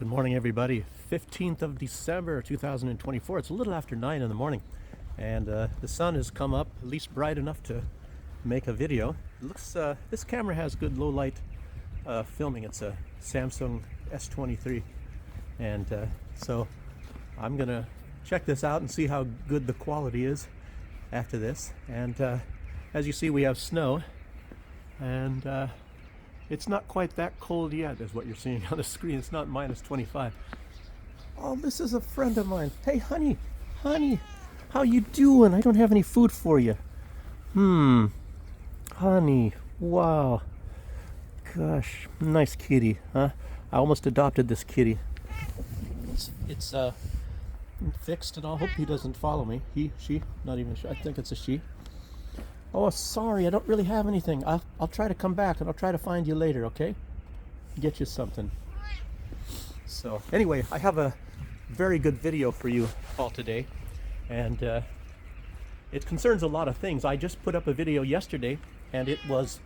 Good morning, everybody. 15th of December 2024. It's a little after 9 in the morning, and the sun has come up, at least bright enough to make a video. It looks, this camera has good low light filming. It's a Samsung S23, and so I'm gonna check this out and see how good the quality is after this. And as you see, we have snow, and it's not quite that cold yet, is what you're seeing on the screen. It's not minus 25. Oh, this is a friend of mine. Hey, honey, how you doing? I don't have any food for you. Honey, wow. Gosh, nice kitty, huh? I almost adopted this kitty. It's fixed, and I hope he doesn't follow me. He, she, not even sure. I think it's a she. Oh, sorry, I don't really have anything. I'll try to come back, and I'll try to find you later, okay? Get you something. So, anyway, I have a very good video for you all today, and it concerns a lot of things. I just put up a video yesterday, and it was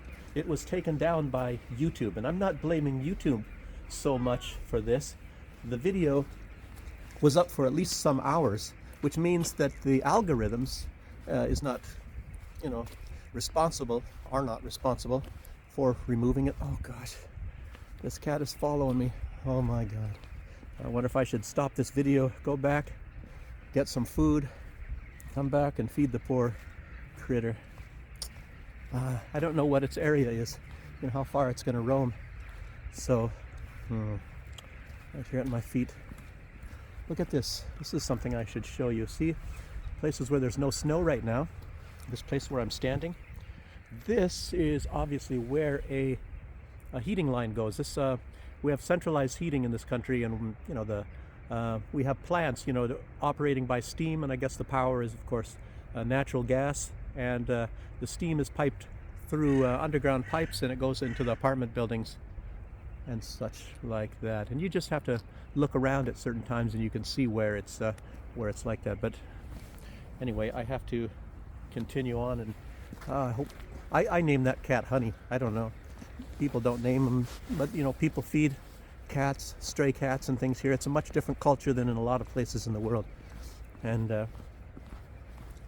taken down by YouTube, and I'm not blaming YouTube so much for this. The video was up for at least some hours, which means that the algorithms is not, are not responsible for removing it. Oh gosh, this cat is following me. Oh my God. I wonder if I should stop this video, go back, get some food, come back and feed the poor critter. I don't know what its area is, how far it's going to roam. So, right here at my feet. Look at this. This is something I should show you. See, places where there's no snow right now. This place where I'm standing. This is obviously where a heating line goes. This we have centralized heating in this country, and we have plants, operating by steam, and I guess the power is, of course, natural gas, and the steam is piped through underground pipes, and it goes into the apartment buildings and such like that. And you just have to look around at certain times, and you can see where it's like that. But anyway, I have to continue on, and I hope I named that cat Honey. I don't know. People don't name them, but people feed cats, stray cats and things here. It's a much different culture than in a lot of places in the world. And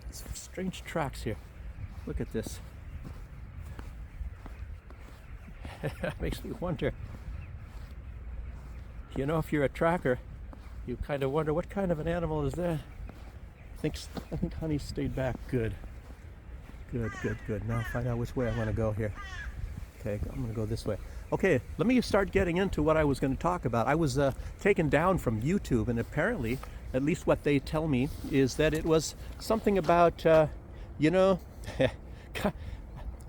it's strange tracks here. Look at this. Makes me wonder. If you're a tracker, you kind of wonder what kind of an animal is that. I think Honey stayed back. Good. Now find out which way I want to go here. Okay, I'm going to go this way. Okay, let me start getting into what I was going to talk about. I was taken down from YouTube, and apparently, at least what they tell me, is that it was something about,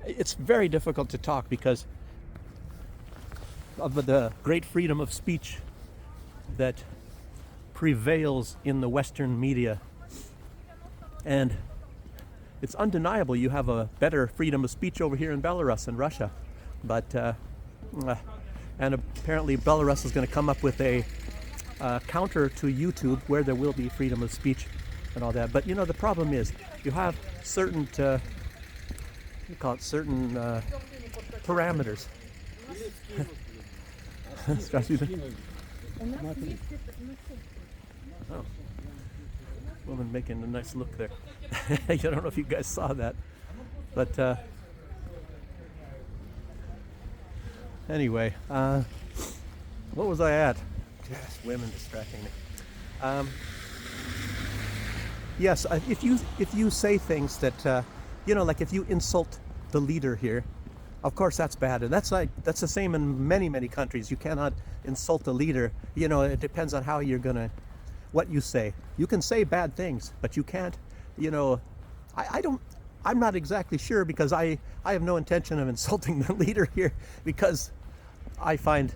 it's very difficult to talk because of the great freedom of speech that prevails in the Western media. And it's undeniable you have a better freedom of speech over here in Belarus and Russia. But, and apparently Belarus is going to come up with a counter to YouTube where there will be freedom of speech and all that. But the problem is you have certain, parameters. Oh, woman making a nice look there. I don't know if you guys saw that, but anyway, what was I at? Yes, women distracting me. Yes, if you say things that like if you insult the leader here, of course that's bad, and that's the same in many countries. You cannot insult the leader. It depends on how you're gonna, what you say. You can say bad things, but you can't. I'm not exactly sure, because I have no intention of insulting the leader here, because I find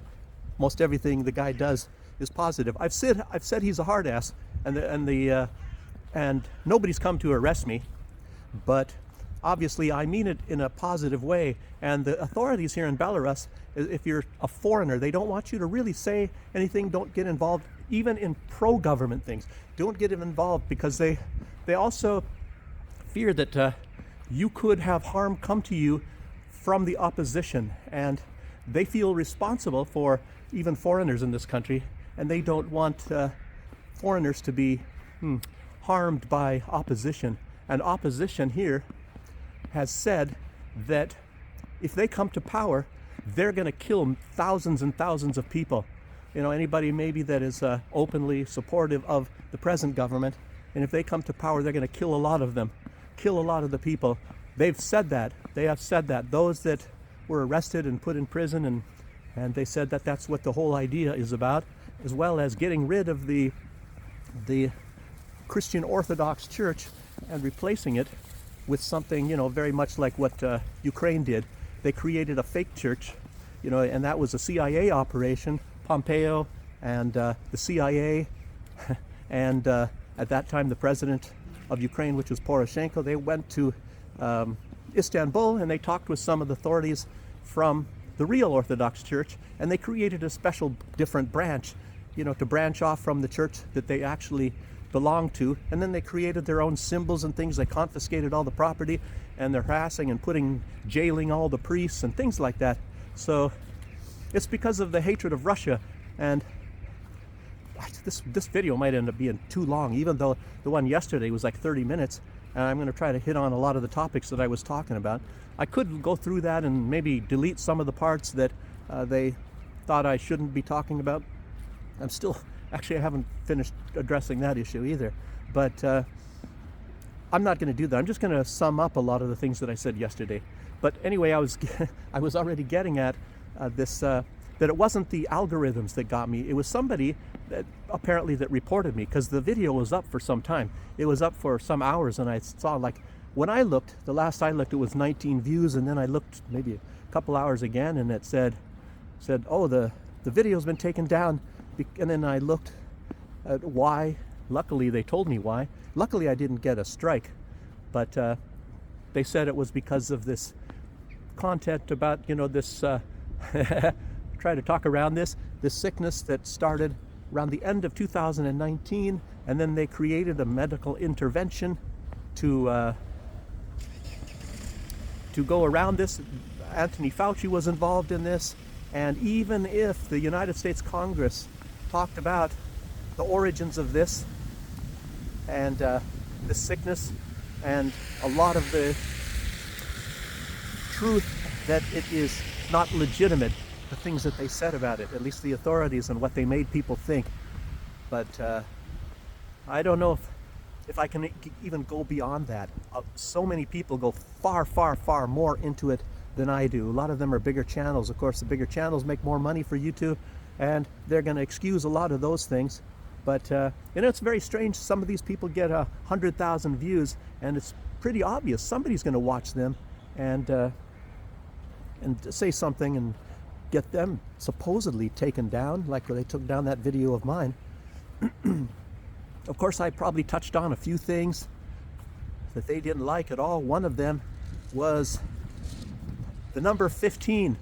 most everything the guy does is positive. I've said he's a hard ass, and nobody's come to arrest me, but obviously I mean it in a positive way. And the authorities here in Belarus, if you're a foreigner, they don't want you to really say anything. Don't get involved even in pro-government things. Don't get involved, because they also fear that you could have harm come to you from the opposition, and they feel responsible for even foreigners in this country and they don't want foreigners to be harmed by opposition. And opposition here has said that if they come to power, they're going to kill thousands and thousands of people. You know, anybody maybe that is openly supportive of the present government, and if they come to power, they're going to kill a lot of them, kill a lot of the people. They've said that. They have said that. Those that were arrested and put in prison, and they said that that's what the whole idea is about, as well as getting rid of the Christian Orthodox Church and replacing it with something, you know, very much like what Ukraine did. They created a fake church, you know, and that was a CIA operation. Pompeo and the CIA and at that time the president of Ukraine, which was Poroshenko, they went to Istanbul and they talked with some of the authorities from the real Orthodox Church, and they created a special different branch, you know, to branch off from the church that they actually belonged to. And then they created their own symbols and things. They confiscated all the property, and they're harassing and jailing all the priests and things like that. So it's because of the hatred of Russia. And this video might end up being too long, even though the one yesterday was like 30 minutes. And I'm going to try to hit on a lot of the topics that I was talking about. I could go through that and maybe delete some of the parts that they thought I shouldn't be talking about. I haven't finished addressing that issue either. But I'm not going to do that. I'm just going to sum up a lot of the things that I said yesterday. But anyway, I was already getting at this, that it wasn't the algorithms that got me. It was somebody that apparently that reported me, because the video was up for some time. It was up for some hours, and I saw, like, when I looked, the last I looked, it was 19 views, and then I looked maybe a couple hours again, and it said, oh, the video's been taken down. And then I looked at why. Luckily, they told me why. Luckily, I didn't get a strike, but they said it was because of this content about, you know, this, try to talk around this sickness that started around the end of 2019, and then they created a medical intervention to go around this. Anthony Fauci was involved in this, and even if the United States Congress talked about the origins of this and this sickness and a lot of the truth that it is not legitimate, the things that they said about it, at least the authorities, and what they made people think. But I don't know if I can even go beyond that. So many people go far, far, far more into it than I do. A lot of them are bigger channels. Of course, the bigger channels make more money for YouTube, and they're going to excuse a lot of those things. But you know, it's very strange. Some of these people get 100,000 views, and it's pretty obvious somebody's going to watch them and say something and get them supposedly taken down, like they took down that video of mine. Of course, I probably touched on a few things that they didn't like at all. One of them was the number 15.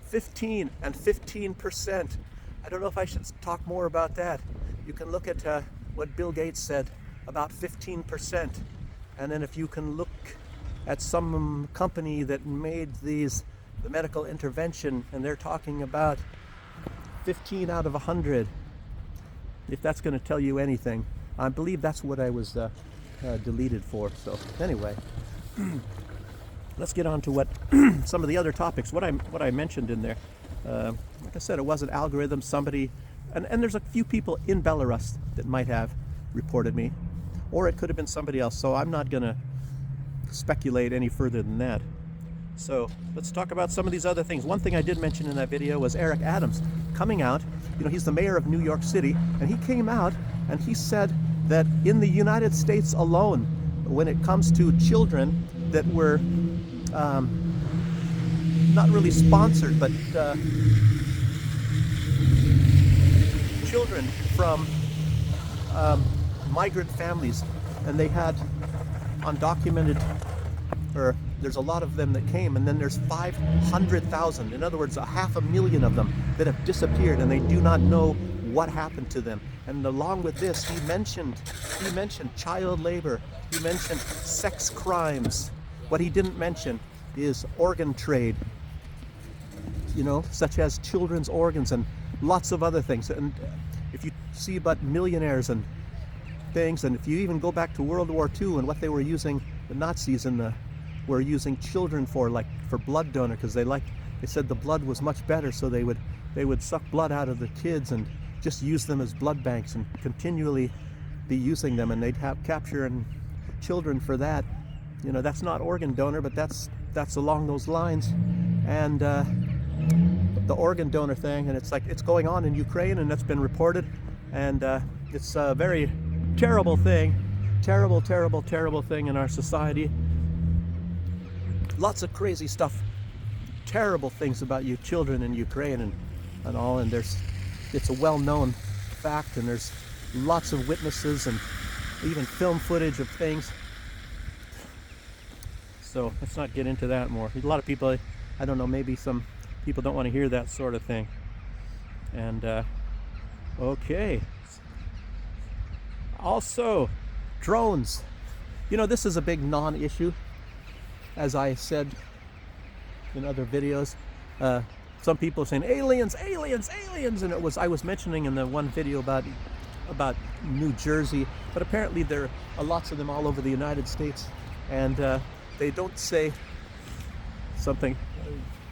15 and 15%. I don't know if I should talk more about that. You can look at what Bill Gates said about 15%. And then if you can look at some company that made the medical intervention, and they're talking about 15 out of 100. If that's going to tell you anything. I believe that's what I was deleted for. So anyway, let's get on to what some of the other topics, what I mentioned in there. Like I said, it wasn't algorithms. Somebody, and there's a few people in Belarus that might have reported me, or it could have been somebody else. So I'm not going to speculate any further than that. So let's talk about some of these other things. One thing I did mention in that video was Eric Adams coming out. You know, he's the mayor of New York City, and he came out and he said that in the United States alone, when it comes to children that were not really sponsored, but children from migrant families, and they had undocumented, or there's a lot of them that came, and then there's 500,000, in other words, 500,000 of them that have disappeared, and they do not know what happened to them. And along with this, he mentioned child labor, he mentioned sex crimes. What he didn't mention is organ trade. you know, such as children's organs and lots of other things. And if you see about millionaires and things, and if you even go back to World War II and what they were using, the Nazis were using children for, like for blood donor, because they said the blood was much better, so they would suck blood out of the kids and just use them as blood banks and continually be using them, and they'd have capturing children for that. You know, that's not organ donor, but that's along those lines. And the organ donor thing, and it's like it's going on in Ukraine, and that's been reported, and it's a very terrible thing, terrible thing in our society. Lots of crazy stuff, terrible things about you children in Ukraine and all, and it's a well-known fact, and there's lots of witnesses and even film footage of things. So let's not get into that more. A lot of people, I don't know, maybe some people don't want to hear that sort of thing. And okay. Also, drones. You know, this is a big non-issue, as I said in other videos. Some people are saying aliens, and I was mentioning in the one video about New Jersey, but apparently there are lots of them all over the United States, and they don't say something.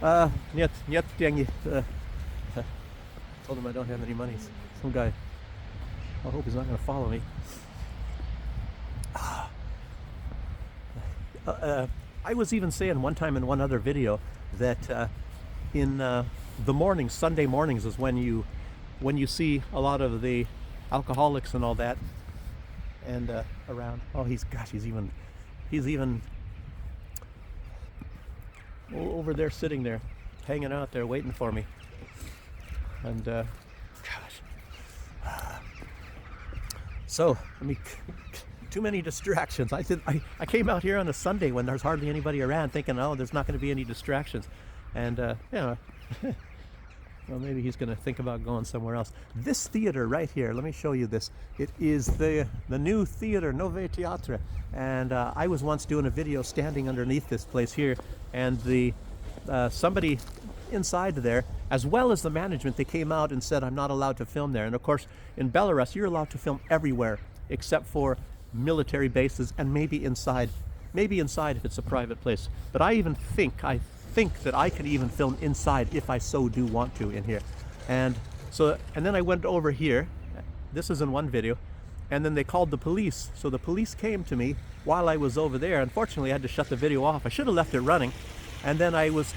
Нет деньги. Told him I don't have any money. Some guy. I hope he's not going to follow me. I was even saying one time in one other video that in the mornings, Sunday mornings, is when you see a lot of the alcoholics and all that, and around. Oh, he's even over there, sitting there, hanging out there, waiting for me. And gosh, so too many distractions. I came out here on a Sunday when there's hardly anybody around, thinking, oh, there's not going to be any distractions, and well, maybe he's going to think about going somewhere else. This theater right here, let me show you this. It is the new theater, Nové Teatre, and I was once doing a video standing underneath this place here, and somebody inside there, as well as the management, they came out and said I'm not allowed to film there. And of course, in Belarus, you're allowed to film everywhere except for military bases and maybe inside if it's a private place. But I think that I could even film inside if I so do want to in here. And then I went over here. This is in one video. And then they called the police. So the police came to me while I was over there. Unfortunately, I had to shut the video off. I should have left it running. And then I was,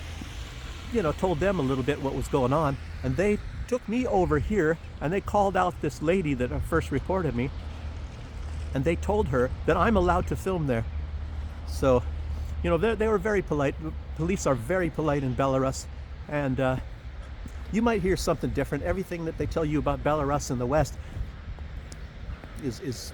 told them a little bit what was going on. And they took me over here and they called out this lady that first reported me. And they told her that I'm allowed to film there. So, they were very polite. Police are very polite in Belarus. And you might hear something different. Everything that they tell you about Belarus in the West is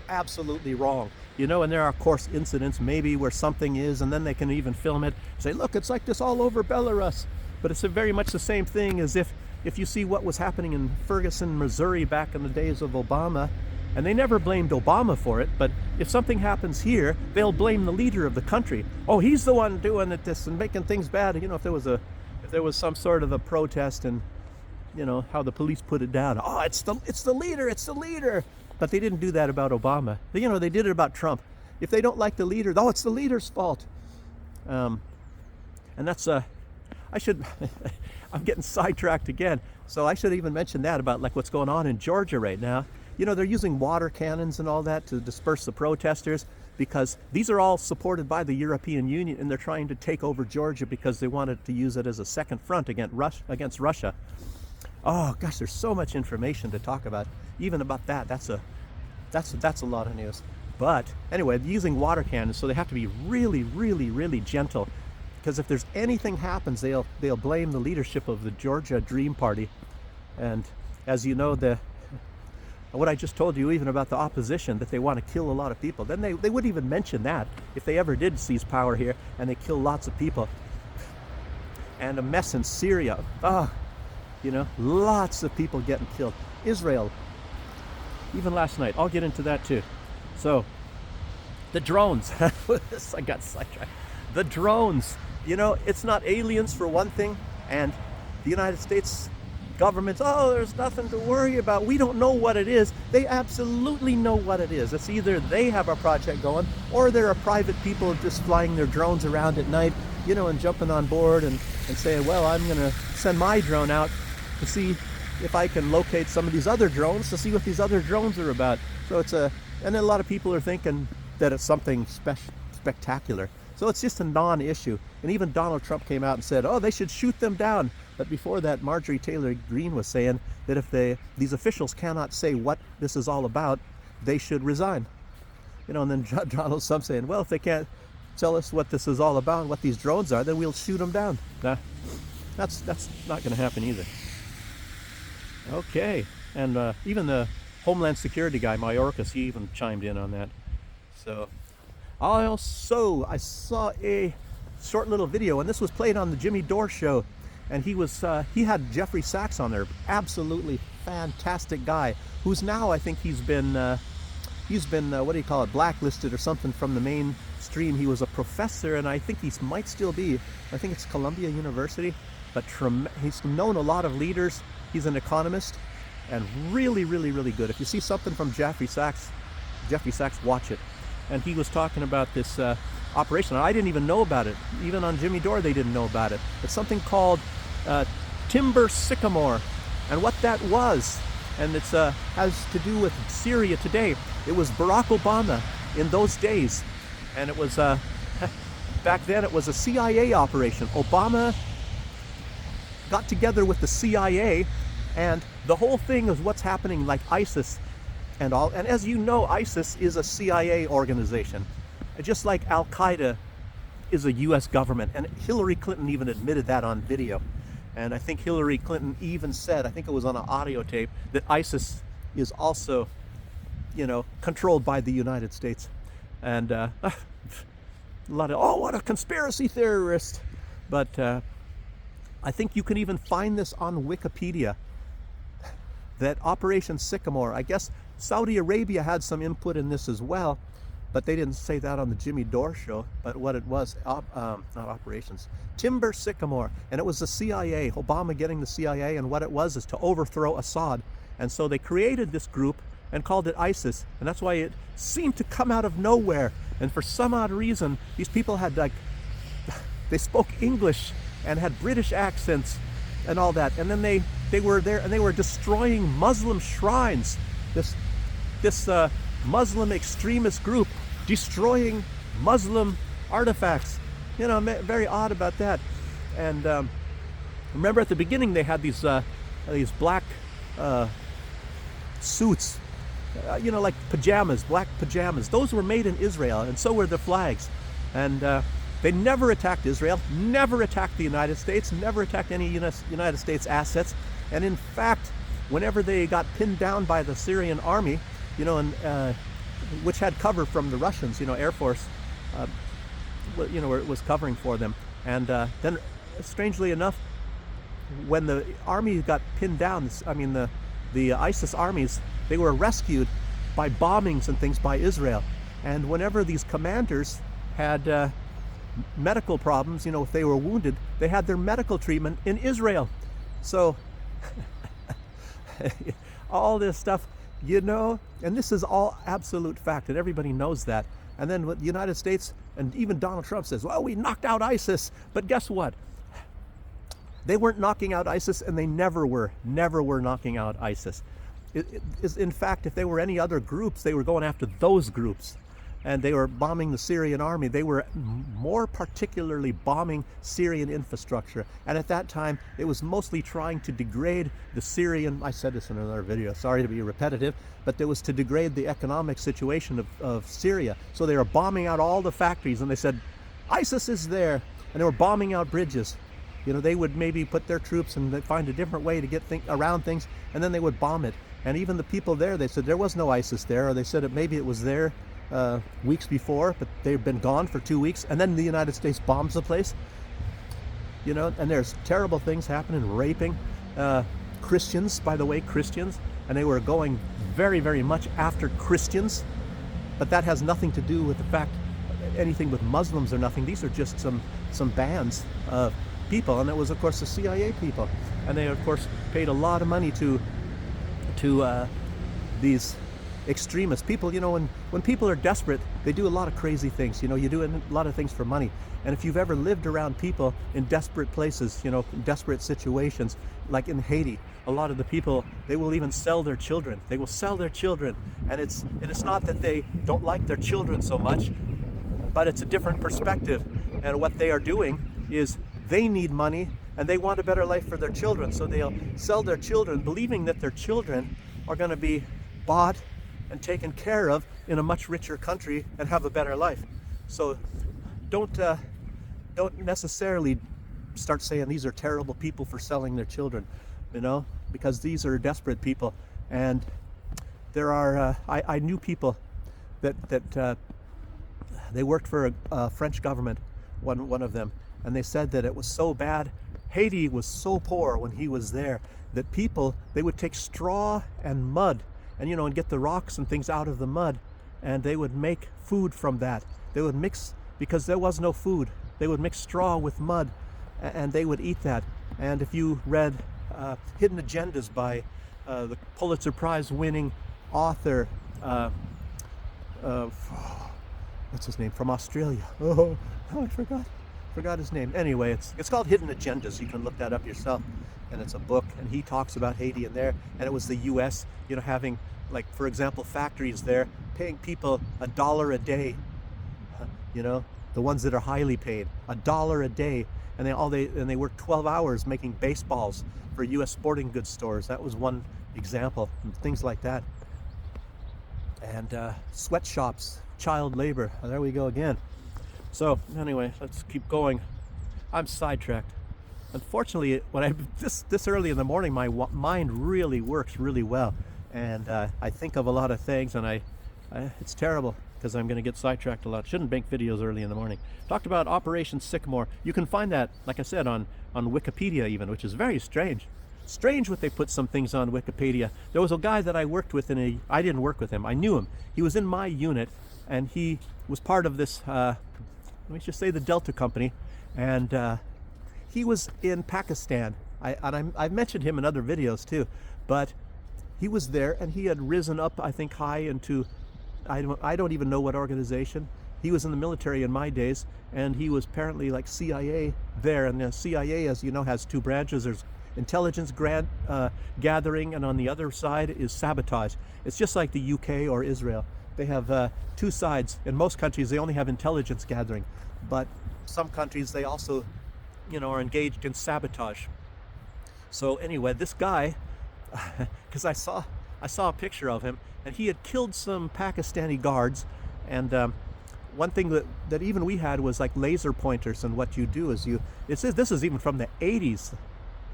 absolutely wrong. And there are, of course, incidents maybe where something is, and then they can even film it, say, look, it's like this all over Belarus. But it's very much the same thing as if you see what was happening in Ferguson, Missouri back in the days of Obama, and they never blamed Obama for it, but if something happens here, they'll blame the leader of the country. Oh, he's the one doing this and making things bad. If there was some sort of a protest, and how the police put it down. Oh, it's the leader. But they didn't do that about Obama. They did it about Trump. If they don't like the leader, oh, it's the leader's fault. And that's I'm getting sidetracked again. So I should even mention that about like what's going on in Georgia right now. They're using water cannons and all that to disperse the protesters, because these are all supported by the European Union, and they're trying to take over Georgia because they wanted to use it as a second front against Russia. Oh gosh, there's so much information to talk about. Even about that, that's a lot of news. But anyway, using water cannons, so they have to be really, really, really gentle, because if there's anything happens, they'll blame the leadership of the Georgia Dream Party. And as you know, what I just told you, even about the opposition, that they want to kill a lot of people, then they wouldn't even mention that if they ever did seize power here and they kill lots of people. And a mess in Syria. Lots of people getting killed. Israel, even last night. I'll get into that too. So, the drones. I got sidetracked. The drones. It's not aliens for one thing, and the United States government, oh, there's nothing to worry about. We don't know what it is. They absolutely know what it is. It's either they have a project going, or there are private people just flying their drones around at night, you know, and jumping on board and saying, well, I'm going to send my drone out to see if I can locate some of these other drones, to see what these other drones are about. So it's and then a lot of people are thinking that it's something spectacular. So it's just a non-issue. And even Donald Trump came out and said, oh, they should shoot them down. But before that, Marjorie Taylor Greene was saying that if these officials cannot say what this is all about, they should resign. You know, and then Donald Trump saying, well, if they can't tell us what this is all about, what these drones are, then we'll shoot them down. Nah, that's not going to happen either. Okay, and even the Homeland Security guy, Mayorkas, he even chimed in on that. So, I saw a short little video, and this was played on the Jimmy Dore show, and he had Jeffrey Sachs on there, absolutely fantastic guy, who's now, I think he's been what do you call it, blacklisted or something from the mainstream. He was a professor, and I think he might still be. I think it's Columbia University, but he's known a lot of leaders. He's an economist, and really, really, really good. If you see something from Jeffrey Sachs, watch it. And he was talking about this operation. I didn't even know about it. Even on Jimmy Dore, they didn't know about it. It's something called Timber Sycamore, and what that was, and it's has to do with Syria today. It was Barack Obama in those days, and it was back then it was a CIA operation. Obama got together with the CIA, and the whole thing is what's happening, like ISIS and all. And as you know, ISIS is a CIA organization, just like Al Qaeda is a US government, and Hillary Clinton even admitted that on video. And I think Hillary Clinton even said, I think it was on an audio tape, that ISIS is also, you know, controlled by the United States. And a lot of, oh, what a conspiracy theorist. But I think you can even find this on Wikipedia, that Operation Sycamore. I guess Saudi Arabia had some input in this as well, but they didn't say that on the Jimmy Dore show. But what it was, not operations, Timber Sycamore, and it was the CIA, Obama getting the CIA, and what it was is to overthrow Assad. And so they created this group and called it ISIS, and that's why it seemed to come out of nowhere. And for some odd reason, these people had, like, they spoke English and had British accents and all that, and then they were there and they were destroying Muslim shrines. This Muslim extremist group destroying Muslim artifacts. You know, very odd about that. And remember at the beginning they had these black suits, you know, like pajamas, black pajamas. Those were made in Israel, and so were the flags. And they never attacked Israel, never attacked the United States, never attacked any United States assets. And in fact, whenever they got pinned down by the Syrian army, you know, and which had cover from the Russians, you know, Air Force, you know, was covering for them. And then, strangely enough, when the army got pinned down, I mean, the ISIS armies, they were rescued by bombings and things by Israel. And whenever these commanders had medical problems, you know, if they were wounded, they had their medical treatment in Israel. So all this stuff, you know, and this is all absolute fact, and everybody knows that. And then the United States, and even Donald Trump says, well, we knocked out ISIS. But guess what? They weren't knocking out ISIS, and they never were knocking out ISIS. In fact, if there were any other groups, they were going after those groups. And they were bombing the Syrian army. They were more particularly bombing Syrian infrastructure. And at that time, it was mostly trying to degrade the Syrian, I said this in another video, sorry to be repetitive, but it was to degrade the economic situation of Syria. So they were bombing out all the factories, and they said, ISIS is there. And they were bombing out bridges. You know, they would maybe put their troops and they'd find a different way to get around things, and then they would bomb it. And even the people there, they said there was no ISIS there, or they said maybe it was there weeks before, but they've been gone for 2 weeks, and then the United States bombs the place. You know, and there's terrible things happening, raping Christians, by the way, Christians, and they were going very, very much after Christians, but that has nothing to do with the fact, anything with Muslims or nothing. These are just some bands of people, and it was, of course, the CIA people. and they of course paid a lot of money to these extremists. People, when people are desperate, they do a lot of crazy things. You do a lot of things for money. And if you've ever lived around people in desperate places, in desperate situations, like in Haiti, a lot of the people, they will even sell their children. They will sell their children. And it's not that they don't like their children so much, but it's a different perspective. And what they are doing is they need money and they want a better life for their children. So they'll sell their children, believing that their children are going to be bought and taken care of in a much richer country and have a better life. So don't necessarily start saying these are terrible people for selling their children, because these are desperate people. And there are I knew people that they worked for a French government, one of them, and they said that it was so bad. Haiti was so poor when he was there that people, they would take straw and mud and get the rocks and things out of the mud, and they would make food from that. They would mix, because there was no food, they would mix straw with mud and they would eat that. And if you read Hidden Agendas by the Pulitzer Prize winning author, what's his name, from Australia, I forgot his name. Anyway, it's called Hidden Agendas. You can look that up yourself, and it's a book, and he talks about Haiti in there. And it was the US, having, like, for example, factories there paying people $1 a day, the ones that are highly paid, $1 a day, and they work 12 hours making baseballs for US sporting goods stores. That was one example, and things like that. And sweatshops, child labor. Oh, there we go again. So anyway, let's keep going. I'm sidetracked. Unfortunately, this early in the morning, my mind really works really well, and I think of a lot of things, and it's terrible because I'm going to get sidetracked a lot. Shouldn't make videos early in the morning. Talked about Operation Sycamore. You can find that, like I said, on Wikipedia even, which is very strange. Strange what they put some things on Wikipedia. There was a guy that I worked with I didn't work with him. I knew him. He was in my unit, and he was part of this, let me just say, the Delta Company, and he was in Pakistan. I've mentioned him in other videos too, but he was there, and he had risen up, I think, high into, I don't even know what organization. He was in the military in my days, and he was apparently like CIA there. And the CIA, as you know, has two branches. There's intelligence gathering, and on the other side is sabotage. It's just like the UK or Israel. They have two sides. In most countries, they only have intelligence gathering, but some countries, they also, are engaged in sabotage. So anyway, this guy, because I saw a picture of him, and he had killed some Pakistani guards, and one thing that even we had was like laser pointers. And what you do is this is even from the 80s.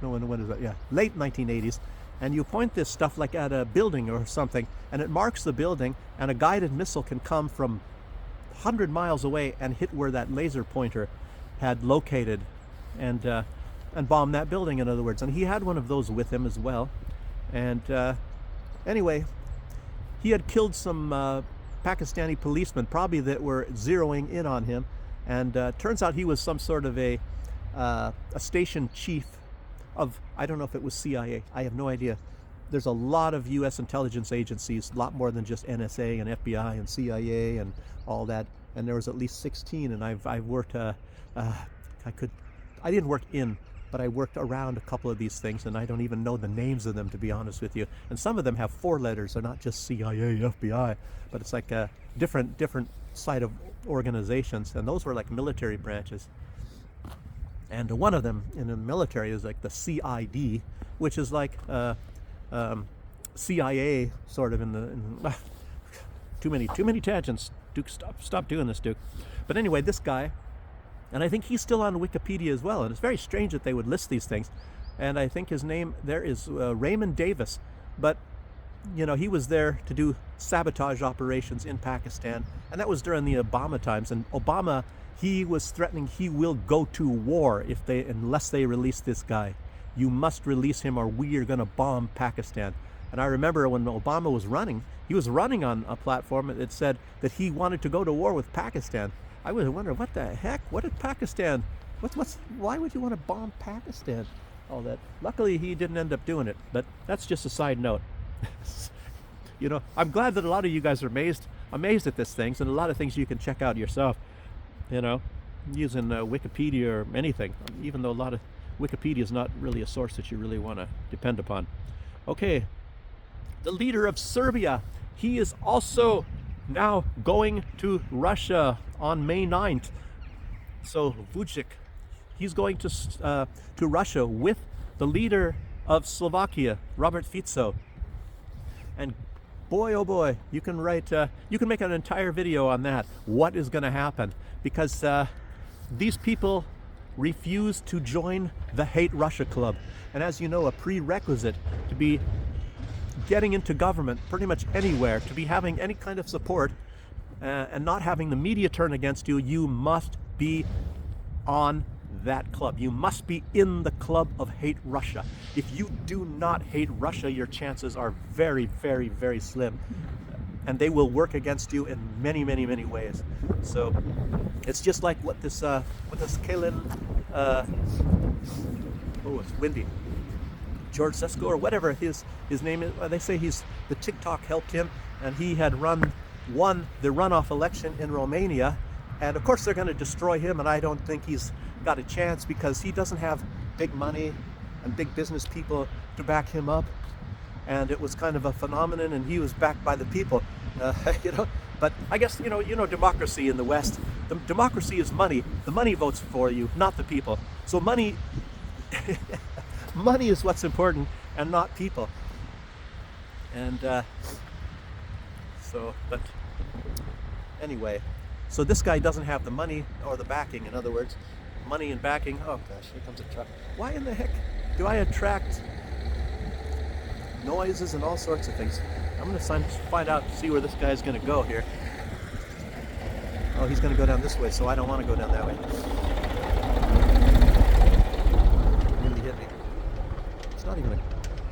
No, when is that? Yeah, late 1980s. And you point this stuff like at a building or something, and it marks the building, and a guided missile can come from 100 miles away and hit where that laser pointer had located, and bomb that building, in other words. And he had one of those with him as well. And anyway, he had killed some Pakistani policemen, probably, that were zeroing in on him. And turns out he was some sort of a station chief of, I don't know if it was CIA. I have no idea. There's a lot of U.S. intelligence agencies, a lot more than just NSA and FBI and CIA and all that. And there was at least 16. And I've worked. I didn't work in, but I worked around a couple of these things, and I don't even know the names of them, to be honest with you. And some of them have 4 letters. They're not just CIA, FBI, but it's like a different side of organizations. And those were like military branches. And one of them in the military is like the CID, which is like CIA, sort of too many tangents. Duke, stop doing this, Duke. But anyway, this guy, and I think he's still on Wikipedia as well. And it's very strange that they would list these things. And I think his name there is Raymond Davis. But, he was there to do sabotage operations in Pakistan. And that was during the Obama times. And Obama, he was threatening he will go to war unless they release this guy. You must release him, or we are going to bomb Pakistan. And I remember when Obama was running, he was running on a platform that said that he wanted to go to war with Pakistan. I was wondering, what the heck? What did Pakistan? Why would you want to bomb Pakistan? all that. Luckily, he didn't end up doing it, but that's just a side note. You know, I'm glad that a lot of you guys are amazed at these things, and a lot of things you can check out yourself, you know, using Wikipedia or anything, even though a lot of Wikipedia is not really a source that you really want to depend upon. Okay, the leader of Serbia, he is also now going to Russia on May 9th. So Vučić, he's going to Russia with the leader of Slovakia, Robert Fico. And boy, oh boy, you can write, you can make an entire video on that. What is going to happen? Because these people refuse to join the Hate Russia Club. And as you know, a prerequisite to be getting into government pretty much anywhere, to be having any kind of support and not having the media turn against you, you must be on that club. You must be in the club of Hate Russia. If you do not hate Russia, your chances are very, very, very slim. And they will work against you in many, many, many ways. So it's just like what this Kalin, oh, it's windy. George Sesko or whatever his name is. They say the TikTok helped him, and he had won the runoff election in Romania. And of course they're going to destroy him, and I don't think he's got a chance because he doesn't have big money and big business people to back him up. And it was kind of a phenomenon, and he was backed by the people, you know. But I guess you know democracy in the West. The democracy is money. The money votes for you, not the people. So money, money is what's important, and not people. And but anyway, so this guy doesn't have the money or the backing. In other words, money and backing. Oh gosh, here comes a truck. Why in the heck do I attract noises and all sorts of things? I'm going to find out, see where this guy's going to go here. Oh, he's going to go down this way, so I don't want to go down that way. Really hit me. It's not even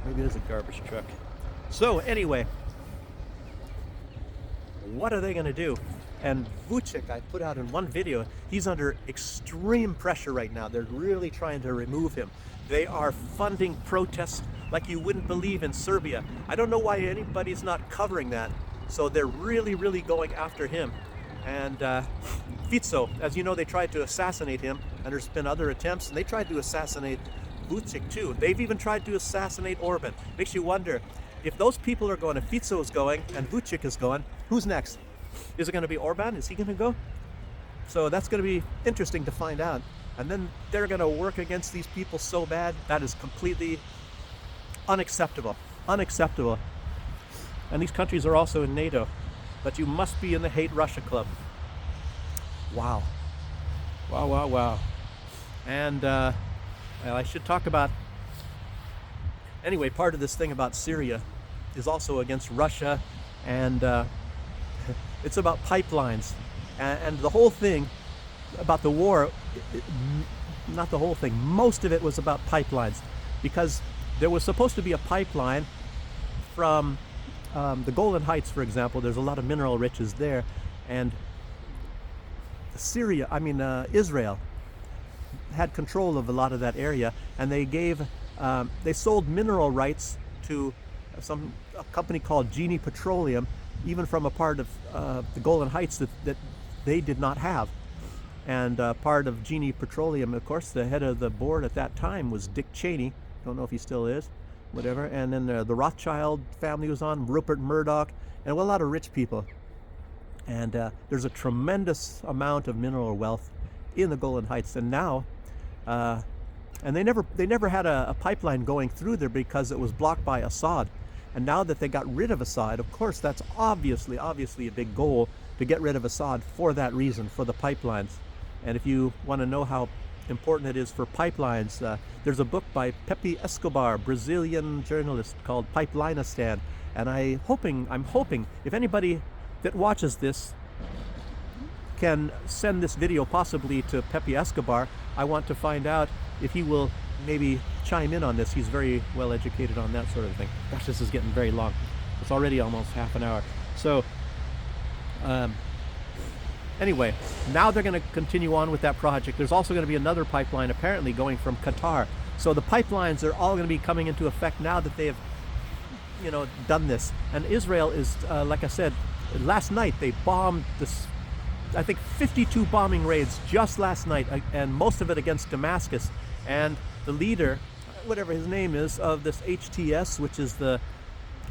maybe it is a garbage truck. So anyway, what are they going to do? And Vučić, I put out in one video, he's under extreme pressure right now. They're really trying to remove him. They are funding protests like you wouldn't believe in Serbia. I don't know why anybody's not covering that. So they're really, really going after him. And Fico, as you know, they tried to assassinate him, and there's been other attempts, and they tried to assassinate Vučić too. They've even tried to assassinate Orban. Makes you wonder, if those people are going, if Fico is going and Vučić is going, who's next? Is it going to be Orban? Is he going to go? So that's going to be interesting to find out. And then they're going to work against these people so bad. That is completely unacceptable. Unacceptable. And these countries are also in NATO. But you must be in the Hate Russia Club. Wow. Wow, wow, wow. And well, I should talk about... Anyway, part of this thing about Syria is also against Russia, and it's about pipelines. And the whole thing about the war, not the whole thing, most of it was about pipelines, because there was supposed to be a pipeline from the Golan Heights, for example. There's a lot of mineral riches there, and Israel had control of a lot of that area, and they sold mineral rights to a company called Genie Petroleum, even from a part of the Golan Heights that they did not have. And part of Genie Petroleum, of course, the head of the board at that time was Dick Cheney. Don't know if he still is, whatever. And then the Rothschild family was on, Rupert Murdoch, and a lot of rich people. And there's a tremendous amount of mineral wealth in the Golan Heights. And now, and they never had a pipeline going through there because it was blocked by Assad. And now that they got rid of Assad, of course, that's obviously a big goal, to get rid of Assad for that reason, for the pipelines. And if you want to know how important it is for pipelines, there's a book by Pepe Escobar, Brazilian journalist, called Pipelinistan. And I'm hoping if anybody that watches this can send this video possibly to Pepe Escobar, I want to find out if he will maybe chime in on this. He's very well educated on that sort of thing. Gosh, this is getting very long. It's already almost half an hour. So anyway, now they're going to continue on with that project. There's also going to be another pipeline apparently going from Qatar So the pipelines are all going to be coming into effect now that they have, done this. And Israel is, like I said, last night they bombed this, I think 52 bombing raids just last night, and most of it against Damascus. And the leader, whatever his name is, of this HTS, which is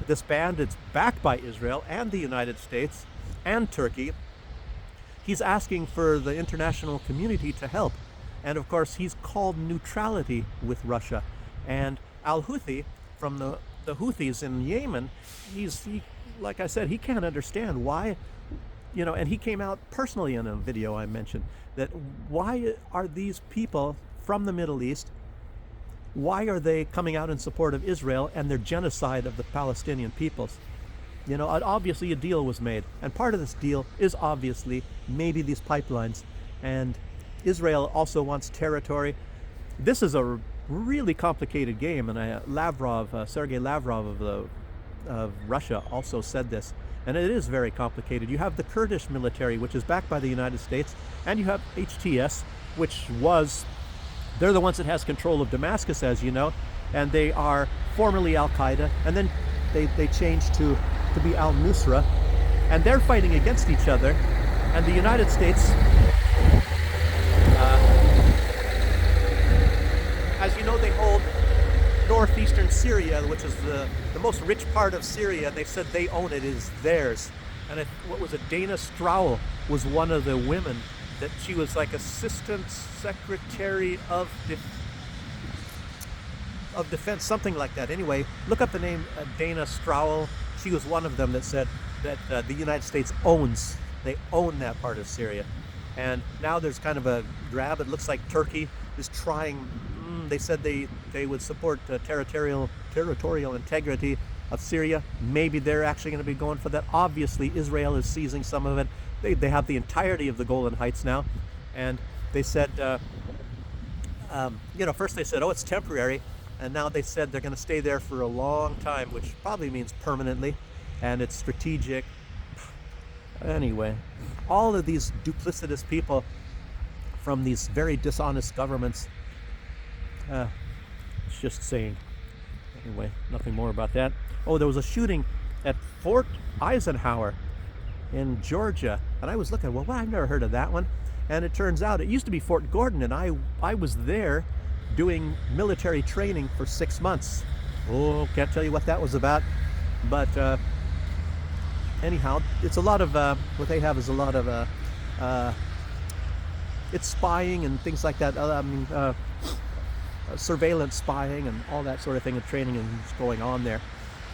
this band, it's backed by Israel and the United States and Turkey. He's asking for the international community to help. And of course, he's called neutrality with Russia. And al-Houthi, from the Houthis in Yemen, like I said, he can't understand why, and he came out personally in a video I mentioned, that why are these people from the Middle East, why are they coming out in support of Israel and their genocide of the Palestinian peoples? Obviously a deal was made, and part of this deal is obviously maybe these pipelines, and Israel also wants territory. This is a really complicated game, and Sergei Lavrov of Russia also said this, and it is very complicated. You have the Kurdish military, which is backed by the United States, and you have HTS, they're the ones that has control of Damascus, as you know, and they are formerly Al-Qaeda, and then they changed to be Al-Nusra, and they're fighting against each other, and the United States, as you know, they hold northeastern Syria, which is the most rich part of Syria, and they said they own it, is theirs. And Dana Stroul was one of the women that she was like Assistant Secretary of Defense, something like that. Anyway, look up the name Dana Stroul. She was one of them that said that the United States own that part of Syria. And now there's kind of a grab. It looks like Turkey is trying. They said they would support territorial integrity of Syria. Maybe they're actually going to be going for that. Obviously, Israel is seizing some of it. They have the entirety of the Golan Heights now. And they said, first they said, oh, it's temporary. And now they said they're going to stay there for a long time, which probably means permanently. And it's strategic. Anyway, all of these duplicitous people from these very dishonest governments, it's just saying. Anyway, nothing more about that. Oh, there was a shooting at Fort Eisenhower in Georgia, and I was looking, well, I've never heard of that one. And it turns out it used to be Fort Gordon, and I was there doing military training for 6 months. Oh, can't tell you what that was about, but anyhow, it's a lot of what they have is a lot of it's spying and things like that. Surveillance spying and all that sort of thing, and training is going on there.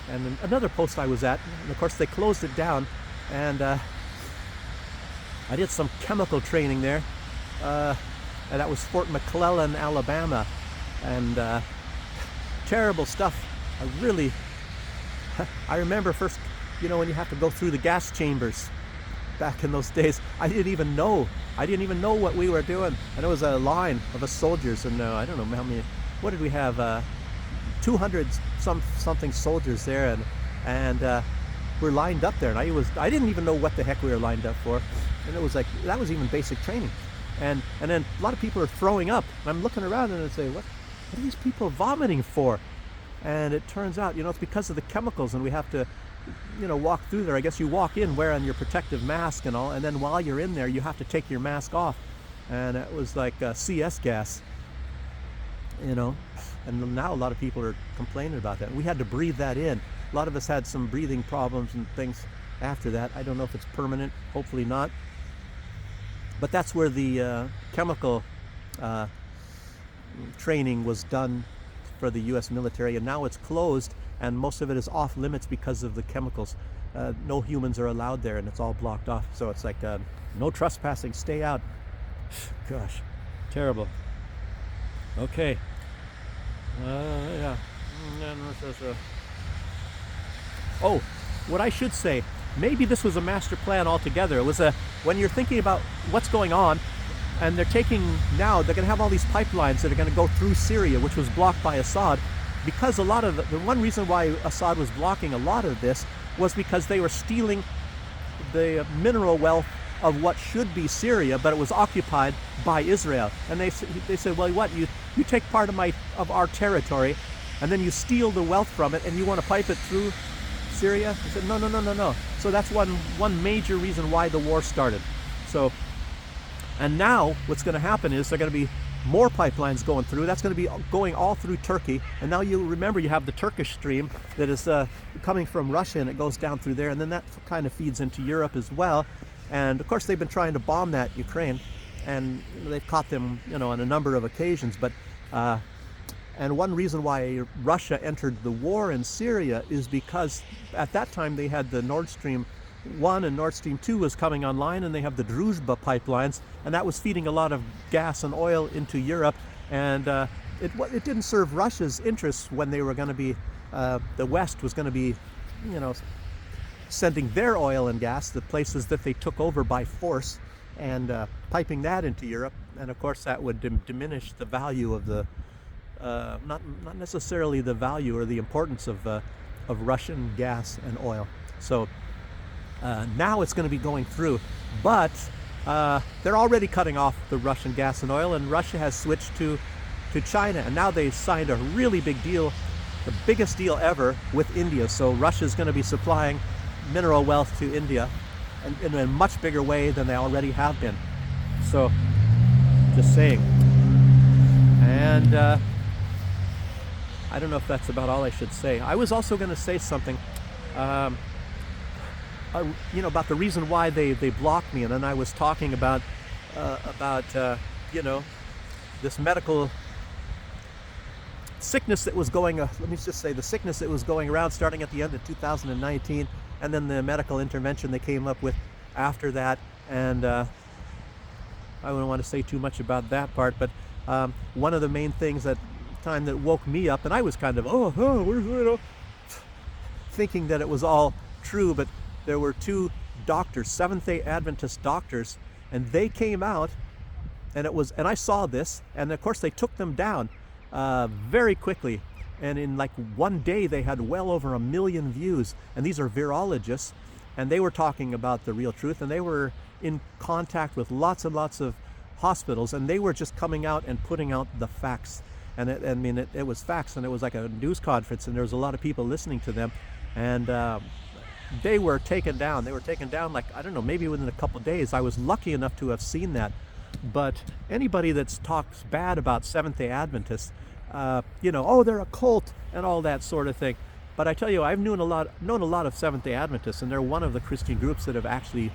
And then another post I was at, and of course they closed it down, and I did some chemical training there, and that was Fort McClellan, Alabama, and terrible stuff. I remember first, when you have to go through the gas chambers back in those days, I didn't even know what we were doing, and it was a line of us soldiers, and I don't know how many, what did we have, 200 something soldiers there, and we're lined up there, and I didn't even know what the heck we were lined up for, and it was like, that was even basic training, and then a lot of people are throwing up, and I'm looking around and I say, what are these people vomiting for? And it turns out, it's because of the chemicals, and we have to walk through there. I guess you walk in wearing your protective mask and all, and then while you're in there you have to take your mask off, and it was like CS gas, and now a lot of people are complaining about that. We had to breathe that in. A lot of us had some breathing problems and things after that. I don't know if it's permanent, hopefully not, but that's where the chemical training was done for the US military, and now it's closed, and most of it is off limits because of the chemicals. No humans are allowed there, and it's all blocked off. So it's like no trespassing, stay out. Gosh, terrible. Okay. Yeah. Oh, what I should say, maybe this was a master plan altogether. It was when you're thinking about what's going on, and they're going to have all these pipelines that are going to go through Syria, which was blocked by Assad, because a lot of the one reason why Assad was blocking a lot of this was because they were stealing the mineral wealth of what should be Syria, but it was occupied by Israel. And they said, well, you take part of our territory, and then you steal the wealth from it, and you want to pipe it through Syria? He said, no, no, no, no, no. So that's one major reason why the war started. So, and now what's going to happen is there are going to be more pipelines going through. That's going to be going all through Turkey. And now you remember you have the Turkish stream that is coming from Russia, and it goes down through there. And then that kind of feeds into Europe as well. And of course, they've been trying to bomb that Ukraine, and they've caught them, on a number of occasions. But and one reason why Russia entered the war in Syria is because at that time they had the Nord Stream 1 and Nord Stream 2 was coming online, and they have the Druzhba pipelines, and that was feeding a lot of gas and oil into Europe. And it didn't serve Russia's interests when they were going to be, the West was going to be, sending their oil and gas, the places that they took over by force, and piping that into Europe. And of course that would diminish the value of the, not necessarily the value or the importance of Russian gas and oil. So now it's going to be going through, but they're already cutting off the Russian gas and oil, and Russia has switched to China, and now they signed a really big deal, the biggest deal ever, with India. So Russia's going to be supplying mineral wealth to India in a much bigger way than they already have been. So just saying. And I don't know if that's about all I should say. I was also going to say something about the reason why they blocked me, and then I was talking about this medical sickness that was going, let me just say, the sickness that was going around starting at the end of 2019, and then the medical intervention they came up with after that. And I don't want to say too much about that part, but one of the main things that woke me up, and I was kind of thinking that it was all true, but there were two doctors, Seventh-day Adventist doctors, and they came out, and I saw this, and of course they took them down very quickly, and in like one day they had well over 1 million views. And these are virologists, and they were talking about the real truth, and they were in contact with lots and lots of hospitals, and they were just coming out and putting out the facts. And it was facts, and it was like a news conference, and there was a lot of people listening to them, and they were taken down. They were taken down, like, I don't know, maybe within a couple of days. I was lucky enough to have seen that. But anybody that talks bad about Seventh-day Adventists, they're a cult and all that sort of thing. But I tell you, I've known a lot of Seventh-day Adventists, and they're one of the Christian groups that have actually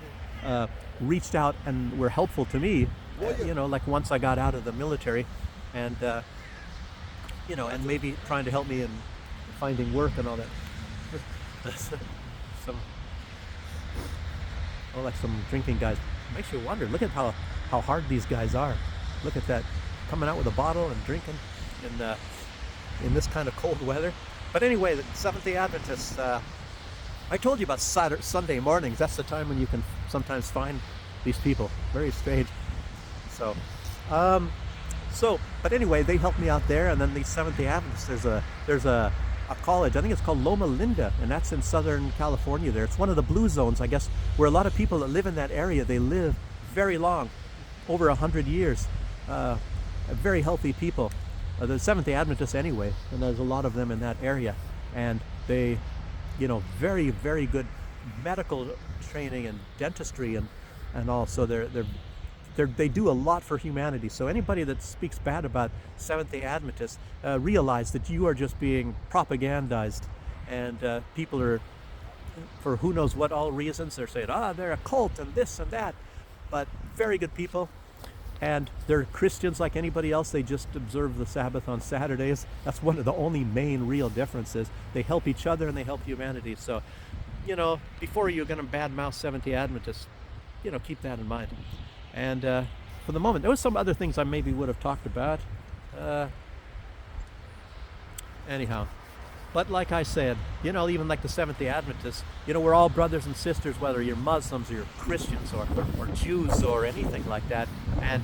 reached out and were helpful to me. Like once I got out of the military, and and maybe trying to help me in finding work and all that. Some drinking guys. Makes you wonder. Look at how hard these guys are. Look at that, coming out with a bottle and drinking in this kind of cold weather. But anyway, the Seventh-day Adventists, I told you about Sunday mornings. That's the time when you can sometimes find these people. Very strange. But anyway, they helped me out there. And then the Seventh-day Adventists, there's a college, I think it's called Loma Linda, and that's in Southern California there. It's one of the blue zones, I guess, where a lot of people that live in that area, they live very long, over 100 years. Very healthy people. The Seventh-day Adventists anyway, and there's a lot of them in that area. And they, very, very good medical training and dentistry and all. So they do a lot for humanity. So anybody that speaks bad about Seventh-day Adventists, realize that you are just being propagandized, and people are, for who knows what all reasons, they're saying, they're a cult and this and that. But very good people, and they're Christians like anybody else. They just observe the Sabbath on Saturdays. That's one of the only main real differences. They help each other and they help humanity. So, before you're going to badmouth Seventh-day Adventists, keep that in mind. And for the moment, there was some other things I maybe would have talked about. Anyhow, but like I said, even like the Seventh-day Adventists, we're all brothers and sisters, whether you're Muslims or you're Christians or Jews or anything like that. And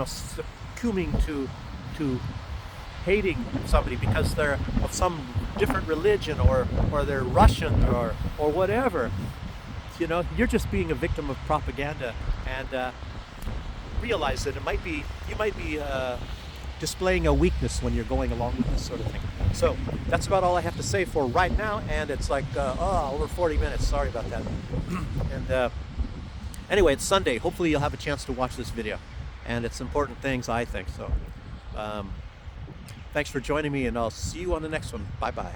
succumbing to hating somebody because they're of some different religion or they're Russian or whatever. You're just being a victim of propaganda, and realize that you might be displaying a weakness when you're going along with this sort of thing. So that's about all I have to say for right now, and it's like over 40 minutes. Sorry about that. And anyway, it's Sunday. Hopefully you'll have a chance to watch this video, and it's important things, I think. So thanks for joining me, and I'll see you on the next one. Bye bye.